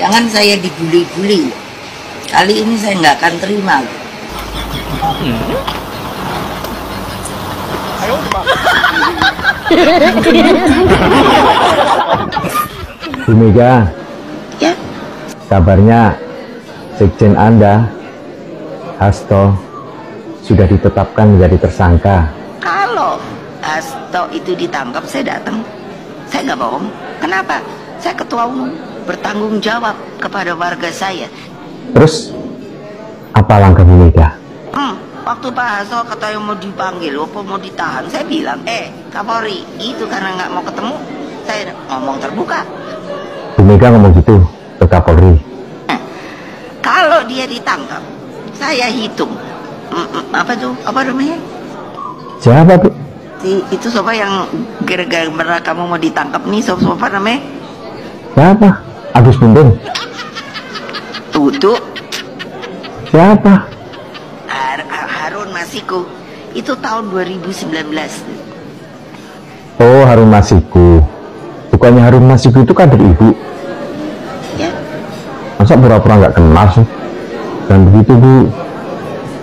Jangan saya dibully-bully. Kali ini saya nggak akan terima. Bu Mega, Ya, kabarnya Sekjen Anda, Hasto, sudah ditetapkan menjadi tersangka. kalau Hasto itu ditangkap, saya datang. Saya nggak bohong. Kenapa? Saya ketua umum, bertanggung jawab kepada warga saya. Terus, apa langkah Bu Mega? Waktu Pak Hasto katanya mau dipanggil, apa mau ditahan, saya bilang, Kapolri, itu karena nggak mau ketemu, saya ngomong terbuka. Bu Mega ngomong gitu ke Kapolri. Kalau dia ditangkap, saya hitung. Apa tuh? Apa namanya? Siapa, Bu? Itu siapa yang gara-gara kamu mau ditangkap nih? Siapa namanya? Siapa? Agus Bundung? Tutu. Siapa? Harun Masiku. Itu tahun 2019. Oh, Harun Masiku. Bukannya Harun Masiku itu kader Ibu? Ya. Masa pura-pura nggak kenal sih? Dan begitu, Bu.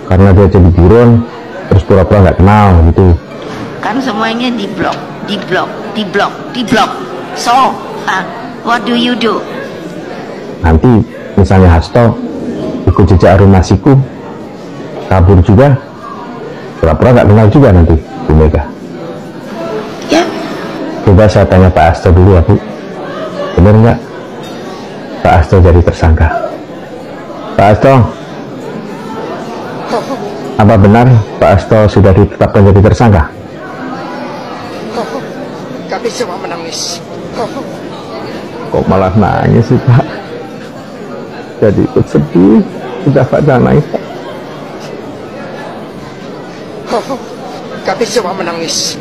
Karena dia jadi buron, terus pura-pura nggak kenal gitu. Kan semuanya diblok. So, what do you do? Nanti misalnya Hasto ikut jejak Harun Masiku, kabur juga, pura-pura nggak kenal juga nanti Bu Mega. Ya. Coba saya tanya Pak Hasto dulu ya, Bu. Bener nggak Pak Hasto jadi tersangka? Pak Hasto, apa benar Pak Hasto sudah ditetapkan jadi tersangka? Kami semua menangis. Kok malah nangis sih, Pak? Jadi ikut sedih. Sudah Pak, jangan nangis, Pak. Kami semua menangis.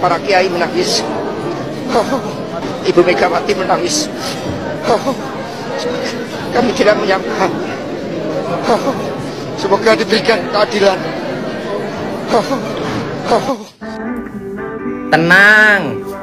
Para kiai menangis. Ibu Megawati menangis. Kami tidak menyangka. Semoga diberikan keadilan. Tenang,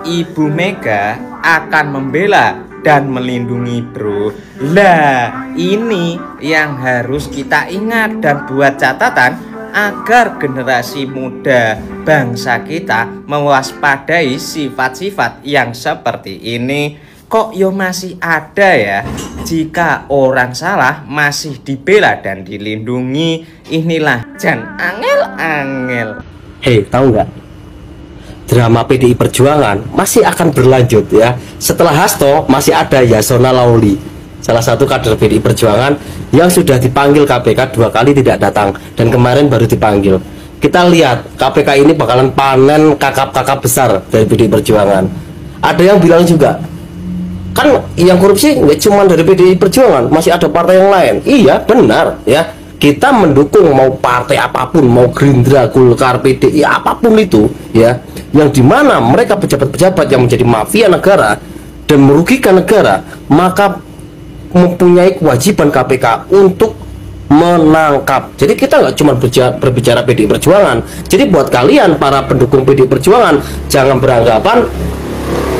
Ibu Mega akan membela dan melindungi, bro. Lah, ini yang harus kita ingat dan buat catatan agar generasi muda bangsa kita mewaspadai sifat-sifat yang seperti ini. Kok yo masih ada ya? Jika orang salah masih dibela dan dilindungi. Inilah jan angel-angel. Hei, tahu nggak? Drama PDI Perjuangan masih akan berlanjut ya. Setelah Hasto masih ada Yasona Lauli, salah satu kader PDI Perjuangan yang sudah dipanggil KPK 2 kali tidak datang dan kemarin baru dipanggil. Kita lihat KPK ini bakalan panen kakap-kakap besar dari PDI Perjuangan. Ada yang bilang juga, kan yang korupsi nggak cuma dari PDI Perjuangan, masih ada partai yang lain. Iya benar ya. Kita mendukung mau partai apapun, mau Gerindra, Golkar, PDI, apapun itu ya, yang dimana mereka pejabat-pejabat yang menjadi mafia negara dan merugikan negara, maka mempunyai kewajiban KPK untuk menangkap. Jadi kita nggak cuma berbicara PDI Perjuangan. Jadi buat kalian para pendukung PDI Perjuangan, jangan beranggapan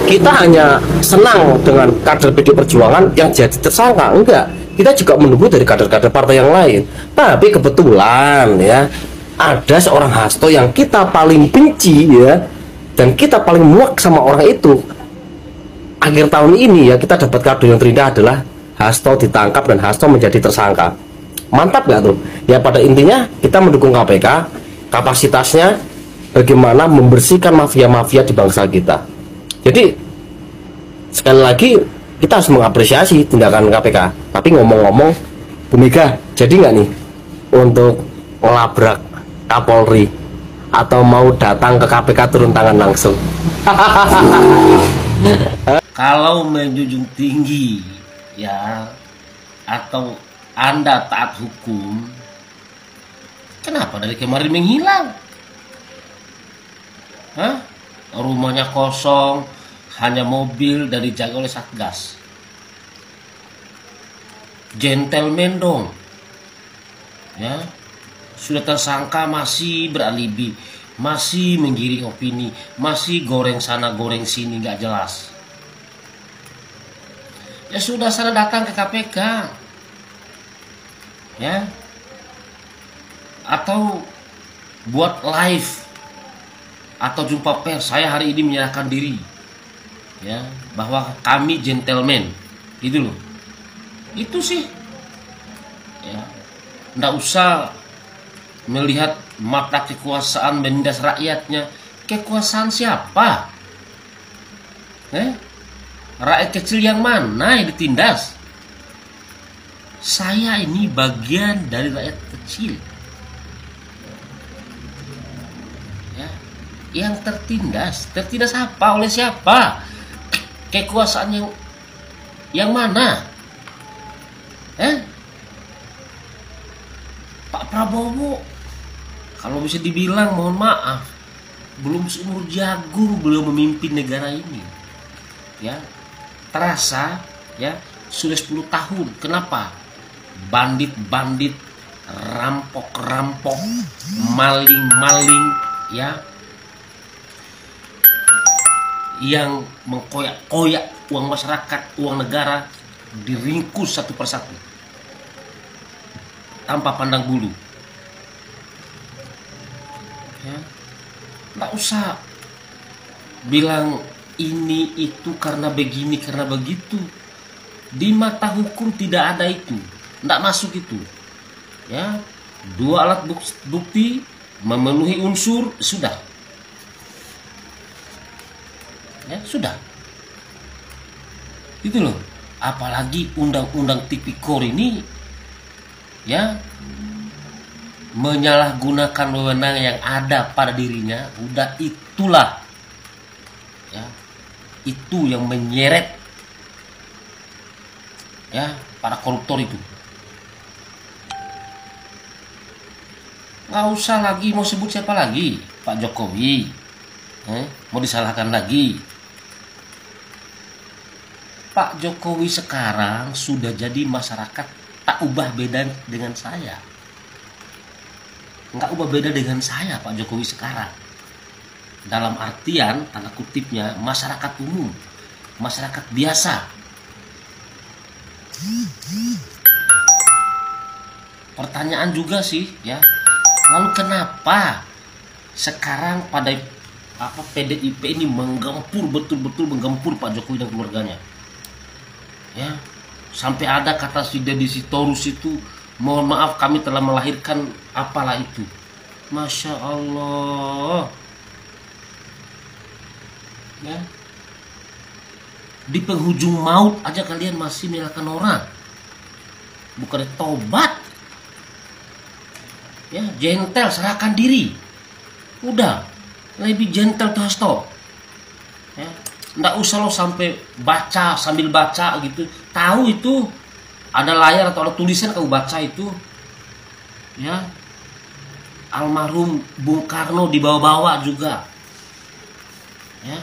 kita hanya senang dengan kader PDI Perjuangan yang jadi tersangka. Enggak, kita juga menunggu dari kader-kader partai yang lain. Tapi kebetulan ya, ada seorang Hasto yang kita paling benci ya, dan kita paling muak sama orang itu. Akhir tahun ini ya, kita dapat kado yang terindah adalah Hasto ditangkap dan Hasto menjadi tersangka. Mantap nggak tuh? Ya pada intinya kita mendukung KPK, kapasitasnya bagaimana membersihkan mafia-mafia di bangsa kita. Jadi sekali lagi kita harus mengapresiasi tindakan KPK. Tapi ngomong-ngomong, Bu Mega jadi nggak nih untuk melabrak Kapolri atau mau datang ke KPK turun tangan langsung? Kalau menjunjung tinggi ya, atau Anda taat hukum, kenapa dari kemarin menghilang? Hah? Rumahnya kosong, hanya mobil dan dijaga oleh Satgas. Gentleman dong. Ya. Sudah tersangka masih beralibi, masih menggiring opini, masih goreng sana goreng sini nggak jelas. Ya sudah, sana datang ke KPK. Ya. Atau buat live atau jumpa pers, saya hari ini menyerahkan diri. Ya, bahwa kami gentleman. Gitu loh. Itu sih. Ya. Nggak usah melihat mata kekuasaan menindas rakyatnya. Kekuasaan siapa? Rakyat kecil yang mana yang ditindas? Saya ini bagian dari rakyat kecil. Ya, yang tertindas apa? Oleh siapa? Kekuasaan yang mana? Pak Prabowo, kalau bisa dibilang, mohon maaf, belum seumur jagung beliau memimpin negara ini. Ya, terasa ya sudah 10 tahun. Kenapa? Bandit-bandit, rampok-rampok, maling-maling, ya, yang mengkoyak-koyak uang masyarakat, uang negara, diringkus satu persatu tanpa pandang bulu. Ya, nggak usah bilang ini itu karena begini karena begitu. Di mata hukum tidak ada itu, nggak masuk itu. Ya, 2 alat bukti memenuhi unsur, sudah. Ya, sudah. Itu loh. Apalagi undang-undang tipikor ini, ya, menyalahgunakan wewenang yang ada pada dirinya. Udah itulah, ya, itu yang menyeret, ya, para koruptor itu. Nggak usah lagi mau sebut siapa lagi, Pak Jokowi, mau disalahkan lagi. Pak Jokowi sekarang sudah jadi masyarakat tak ubah beda dengan saya. Nggak ubah beda dengan saya Pak Jokowi sekarang. Dalam artian, tanda kutipnya, masyarakat umum, masyarakat biasa. Pertanyaan juga sih, ya. Lalu kenapa sekarang pada PDIP ini menggempur, betul-betul menggempur Pak Jokowi dan keluarganya? Ya, sampai ada kata si Deddy Sitorus itu, mohon maaf kami telah melahirkan apalah itu. Masya Allah. Ya, di penghujung maut aja kalian masih menyalahkan orang, bukan tobat. Ya, gentle, serahkan diri. Udah, lebih gentle tuh stop. Ya, nggak usah lo sampai baca sambil baca gitu. Tahu itu ada layar atau ada tulisan, kamu baca itu, ya, almarhum Bung Karno dibawa-bawa juga, ya.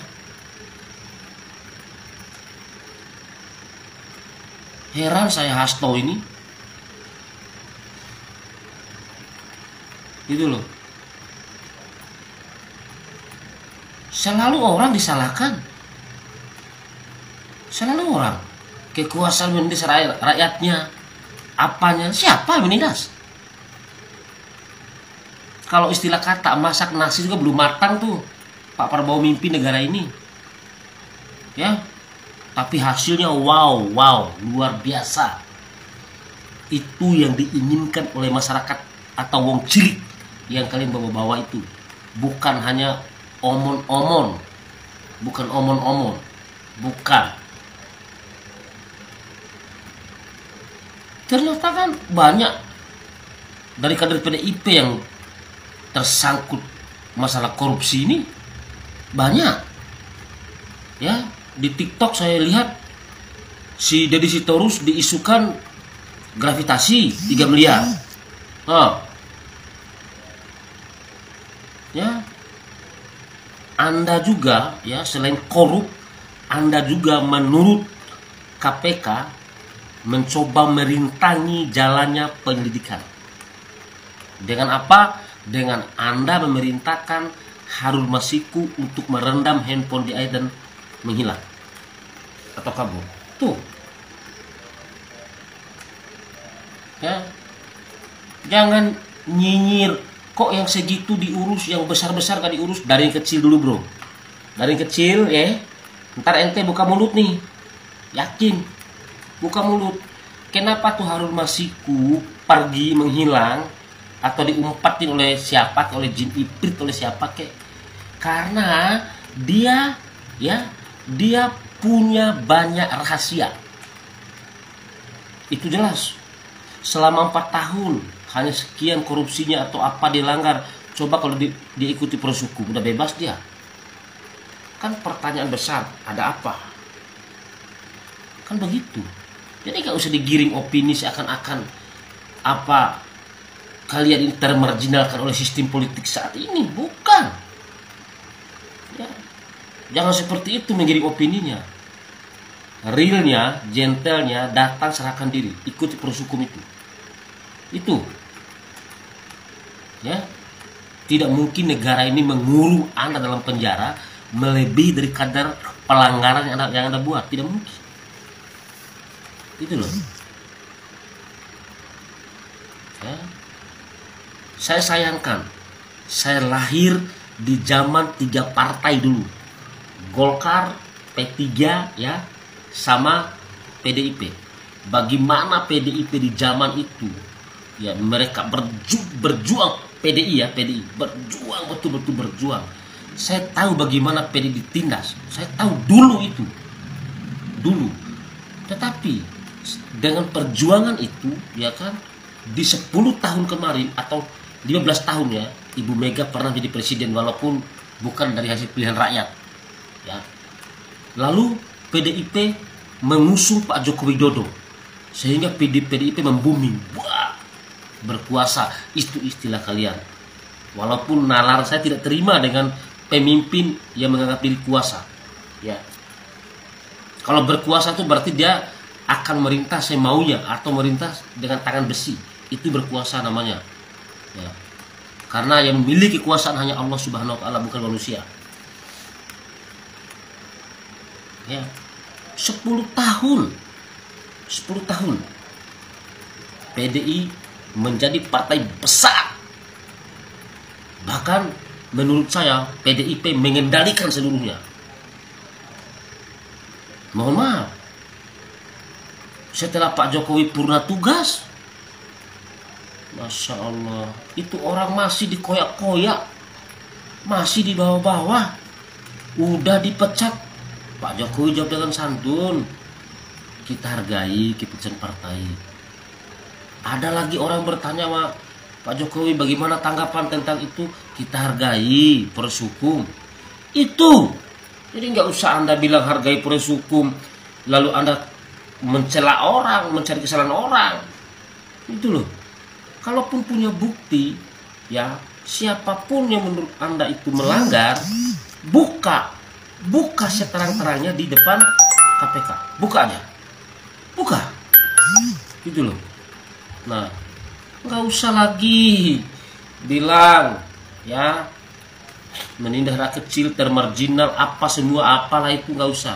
Heran saya Hasto ini, gitu loh. Selalu orang disalahkan, selalu orang. Kekuasaan menindas rakyatnya, apanya, siapa yang menindas? Kalau istilah kata, masak nasi juga belum matang tuh Pak Prabowo mimpin negara ini, ya. Tapi hasilnya wow, luar biasa. Itu yang diinginkan oleh masyarakat atau wong cilik yang kalian bawa-bawa itu. Bukan hanya omon-omon, bukan omon-omon, bukan. Ternyata kan banyak dari kader PDIP yang tersangkut masalah korupsi ini, banyak. Ya, di TikTok saya lihat si Deddy Sitorus diisukan gravitasi 3 miliar. Ya, Anda juga, ya, selain korup, Anda juga menurut KPK mencoba merintangi jalannya penyelidikan. Dengan apa? Dengan Anda memerintahkan Harun Masiku untuk merendam handphone di air dan menghilang atau kabur. Tuh, Ya, jangan nyinyir, kok yang segitu diurus, yang besar-besar gak diurus. Dari yang kecil dulu bro, dari yang kecil ya. Ntar ente buka mulut nih, yakin buka mulut. Kenapa tuh Harun Masiku pergi menghilang atau diumpatin oleh siapa, oleh jin ibrit, oleh siapa kek? Karena dia punya banyak rahasia. Itu jelas. Selama 4 tahun hanya sekian korupsinya atau apa dilanggar. Coba kalau diikuti proses hukum, udah bebas dia. Kan pertanyaan besar, ada apa? Kan begitu. Jadi gak usah digiring opini seakan-akan apa kalian ini termarginalkan oleh sistem politik saat ini. Bukan. Ya. Jangan seperti itu menggiring opininya. Realnya, gentlenya, datang serahkan diri, ikuti proses hukum itu. Ya, tidak mungkin negara ini mengurung Anda dalam penjara melebihi dari kadar pelanggaran yang anda buat. Tidak mungkin. Itu loh. Ya. Saya sayangkan, saya lahir di zaman 3 partai dulu, Golkar, P3 ya, sama PDIP. Bagaimana PDIP di zaman itu? Ya, mereka berjuang, PDI ya, PDI berjuang, betul-betul berjuang. Saya tahu bagaimana PDI ditindas. Saya tahu dulu itu. Dulu. Tetapi dengan perjuangan itu, ya kan, di 10 tahun kemarin atau 15 tahun ya, Ibu Mega pernah jadi presiden walaupun bukan dari hasil pilihan rakyat. Ya. Lalu PDIP mengusung Pak Joko Widodo sehingga PDIP membumi. Wah, berkuasa, itu istilah kalian. Walaupun nalar saya tidak terima dengan pemimpin yang menganggap diri kuasa. Ya. Kalau berkuasa itu berarti dia akan merintah semaunya atau merintah dengan tangan besi. Itu berkuasa namanya. Ya. Karena yang memiliki kekuasaan hanya Allah Subhanahu wa taala, bukan manusia. Ya. 10 tahun PDI menjadi partai besar. Bahkan menurut saya PDIP mengendalikan seluruhnya. Mohon maaf, setelah Pak Jokowi purna tugas, Masya Allah, itu orang masih dikoyak-koyak, masih di bawah-bawah, udah dipecat. Pak Jokowi jawab dengan santun, kita hargai keputusan partai. Ada lagi orang bertanya, Pak Jokowi bagaimana tanggapan tentang itu? Kita hargai proses hukum. Itu. Jadi nggak usah Anda bilang hargai proses hukum, lalu Anda mencela orang, mencari kesalahan orang. Itu loh. Kalaupun punya bukti, ya siapapun yang menurut Anda itu melanggar, buka seterang-terangnya di depan KPK. Buka aja. Buka. Gitu loh. Nah, nggak usah lagi bilang ya menindas rakyat kecil, termarginal, apa semua apalah, itu nggak usah.